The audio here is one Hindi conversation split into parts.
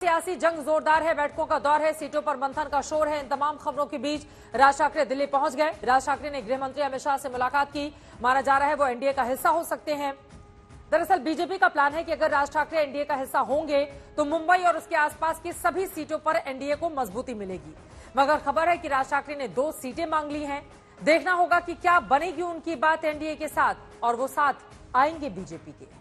सियासी जंग जोरदार है, बैठकों का दौर है, सीटों पर मंथन का शोर है। इन तमाम खबरों के बीच राज ठाकरे दिल्ली पहुंच गए। राज ठाकरे ने गृह मंत्री अमित शाह से मुलाकात की। माना जा रहा है वो एनडीए का हिस्सा हो सकते हैं। दरअसल बीजेपी का प्लान है कि अगर राज ठाकरे एनडीए का हिस्सा होंगे तो मुंबई और उसके आसपास की सभी सीटों पर एनडीए को मजबूती मिलेगी। मगर खबर है कि राज ठाकरे ने 2 सीटें मांग ली हैं। देखना होगा कि क्या बनेगी उनकी बात एनडीए के साथ और वो साथ आएंगे बीजेपी के।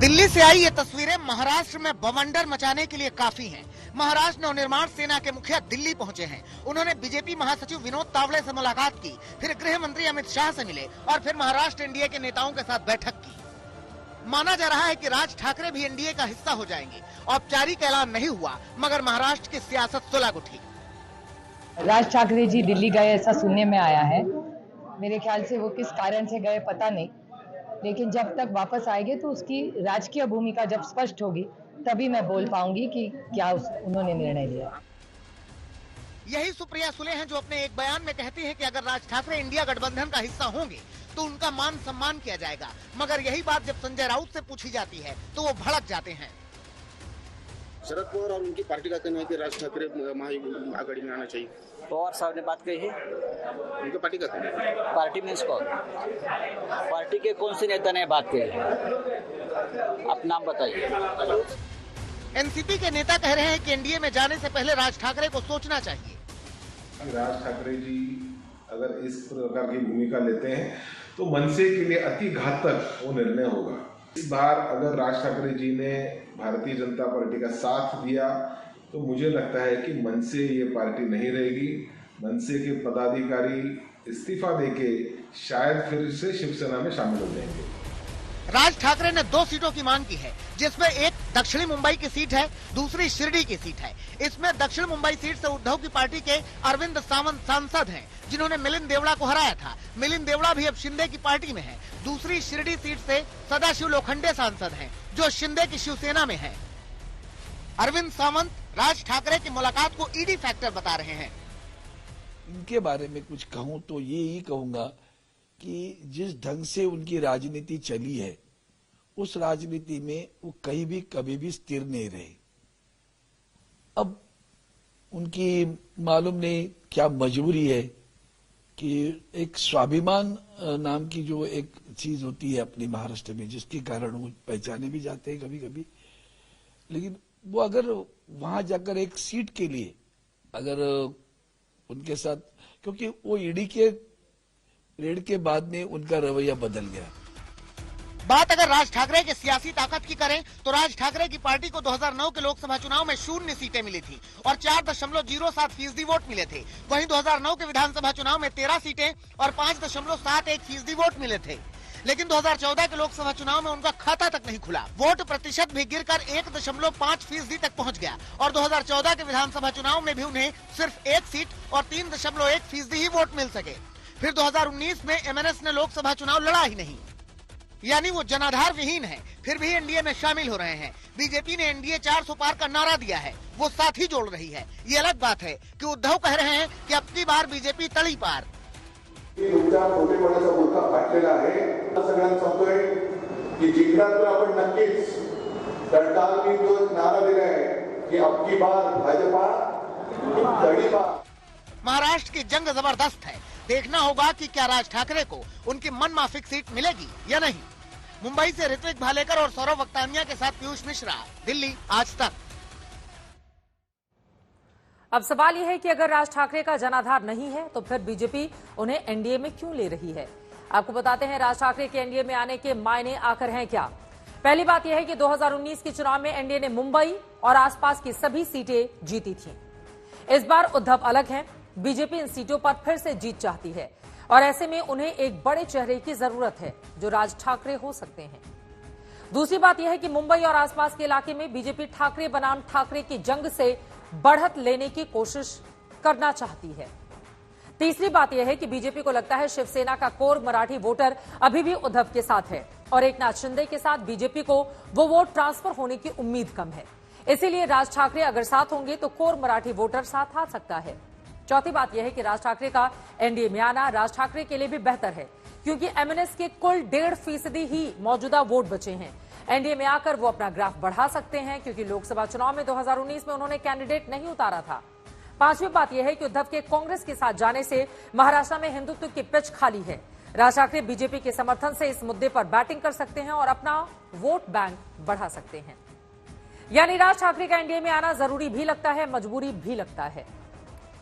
दिल्ली से आई ये तस्वीरें महाराष्ट्र में बवंडर मचाने के लिए काफी हैं। महाराष्ट्र नवनिर्माण सेना के मुखिया दिल्ली पहुंचे हैं। उन्होंने बीजेपी महासचिव विनोद तावड़े से मुलाकात की, फिर गृह मंत्री अमित शाह से मिले और फिर महाराष्ट्र एनडीए के नेताओं के साथ बैठक की। माना जा रहा है कि राज ठाकरे भी एनडीए का हिस्सा हो जाएंगे। औपचारिक ऐलान नहीं हुआ, मगर महाराष्ट्र की सियासत सुलग उठी। राज ठाकरे जी दिल्ली गए ऐसा सुनने में आया है। मेरे ख्याल से वो किस कारण से गए पता नहीं, लेकिन जब तक वापस आएंगे तो उसकी राजकीय भूमिका जब स्पष्ट होगी तभी मैं बोल पाऊंगी कि क्या उन्होंने निर्णय लिया। यही सुप्रिया सुले हैं जो अपने एक बयान में कहती हैं कि अगर राज ठाकरे इंडिया गठबंधन का हिस्सा होंगे तो उनका मान सम्मान किया जाएगा। मगर यही बात जब संजय राउत से पूछी जाती है तो वो भड़क जाते हैं। शरद पवार और उनकी पार्टी का कहना है कि राज ठाकरे महाआघाड़ी में आना चाहिए। पवार साहब ने बात कही है। उनकी पार्टी का कहना है। पार्टी मीन्स कौन? पार्टी के कौन से नेता ने बात कही है? आप नाम बताइए। एनसीपी के नेता कह रहे हैं कि एनडीए में जाने से पहले राज ठाकरे को सोचना चाहिए। राज ठाकरे जी अगर इस प्रकार की भूमिका लेते हैं तो मनसे के लिए अति घातक वो निर्णय होगा। इस बार अगर राज ठाकरे जी ने भारतीय जनता पार्टी का साथ दिया तो मुझे लगता है कि मनसे ये पार्टी नहीं रहेगी। मनसे के पदाधिकारी इस्तीफा देके शायद फिर से शिवसेना में शामिल हो जाएंगे। राज ठाकरे ने 2 सीटों की मांग की है, जिसमें एक दक्षिणी मुंबई की सीट है, दूसरी शिरडी की सीट है। इसमें दक्षिण मुंबई सीट से उद्धव की पार्टी के अरविंद सावंत सांसद हैं, जिन्होंने मिलिंद देवड़ा को हराया था। मिलिंद देवड़ा भी अब शिंदे की पार्टी में है। दूसरी शिरडी सीट से सदाशिव लोखंडे सांसद हैं, जो शिंदे की शिवसेना में है। अरविंद सावंत राज ठाकरे की मुलाकात को ईडी फैक्टर बता रहे हैं। इनके बारे में कुछ कहूं तो ये ही कहूंगा कि जिस ढंग से उनकी राजनीति चली है उस राजनीति में वो कहीं भी कभी भी स्थिर नहीं रहे। अब उनकी मालूम नहीं क्या मजबूरी है कि एक स्वाभिमान नाम की जो एक चीज होती है अपनी महाराष्ट्र में, जिसके कारण वो पहचाने भी जाते हैं कभी कभी। लेकिन वो अगर वहां जाकर एक सीट के लिए अगर उनके साथ, क्योंकि वो ईडी के रेड के बाद में उनका रवैया बदल गया। बात अगर राज ठाकरे के सियासी ताकत की करें तो राज ठाकरे की पार्टी को 2009 के लोकसभा चुनाव में 0 सीटें मिली थी और 4.07% वोट मिले थे। वहीं 2009 के विधानसभा चुनाव में 13 सीटें और 5.71% वोट मिले थे। लेकिन 2014 के लोकसभा चुनाव में उनका खाता तक नहीं खुला। वोट प्रतिशत भी गिरकर 1.5% तक पहुंच गया और 2014 के विधानसभा चुनाव में भी उन्हें सिर्फ 1 सीट और 3.1% ही वोट मिल सके। फिर 2019 में एमएनएस ने लोकसभा चुनाव लड़ा ही नहीं, यानी वो जनाधार विहीन है। फिर भी एनडीए में शामिल हो रहे हैं। बीजेपी ने एनडीए 400 पार का नारा दिया है, वो साथी जोड़ रही है। ये अलग बात है कि उद्धव कह रहे हैं कि अब की बार बीजेपी तळी पार। तुमच्या खोटेपणाचा मुद्दा फाटलेला आहे। सगळ्यांना सांगतोय की जिंकणार तर आपण नक्कीच, पण काल मी जो नारा दिला है कि अब की बार भाजपा तळी पार। महाराष्ट्र की जंग जबरदस्त है। देखना होगा कि क्या राज ठाकरे को उनकी मनमाफिक सीट मिलेगी या नहीं। मुंबई से ऋत्विक भालेकर और सौरभ वक्तानिया के साथ पीयूष मिश्रा, दिल्ली आज तक। अब सवाल यह है कि अगर राज ठाकरे का जनाधार नहीं है तो फिर बीजेपी उन्हें एनडीए में क्यों ले रही है। आपको बताते हैं राज ठाकरे के एनडीए में आने के मायने आखिर हैं क्या। पहली बात यह है कि 2019 के चुनाव में एनडीए ने मुंबई और आसपास की सभी सीटें जीती थीं। इस बार उद्धव अलग हैं। बीजेपी इन सीटों पर फिर से जीत चाहती है और ऐसे में उन्हें एक बड़े चेहरे की जरूरत है जो राज ठाकरे हो सकते हैं। दूसरी बात यह है कि मुंबई और आसपास के इलाके में बीजेपी ठाकरे बनाम ठाकरे की जंग से बढ़त लेने की कोशिश करना चाहती है। तीसरी बात यह है कि बीजेपी को लगता है शिवसेना का कोर मराठी वोटर अभी भी उद्धव के साथ है और एकनाथ शिंदे के साथ बीजेपी को वो वोट ट्रांसफर होने की उम्मीद कम है। इसीलिए राज ठाकरे अगर साथ होंगे तो कोर मराठी वोटर साथ आ सकता है। चौथी बात यह है कि राज ठाकरे का एनडीए में आना राज ठाकरे के लिए भी बेहतर है, क्योंकि एमएनएस के कुल 1.5% ही मौजूदा वोट बचे हैं। एनडीए में आकर वो अपना ग्राफ बढ़ा सकते हैं, क्योंकि लोकसभा चुनाव में 2019 में उन्होंने कैंडिडेट नहीं उतारा था। पांचवी बात यह है कि उद्धव के कांग्रेस के साथ जाने से महाराष्ट्र में हिंदुत्व की पिच खाली है। राज ठाकरे बीजेपी के समर्थन से इस मुद्दे पर बैटिंग कर सकते हैं और अपना वोट बैंक बढ़ा सकते हैं। यानी राज ठाकरे का एनडीए में आना जरूरी भी लगता है, मजबूरी भी लगता है।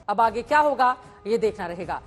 अब आगे क्या होगा, ये देखना रहेगा।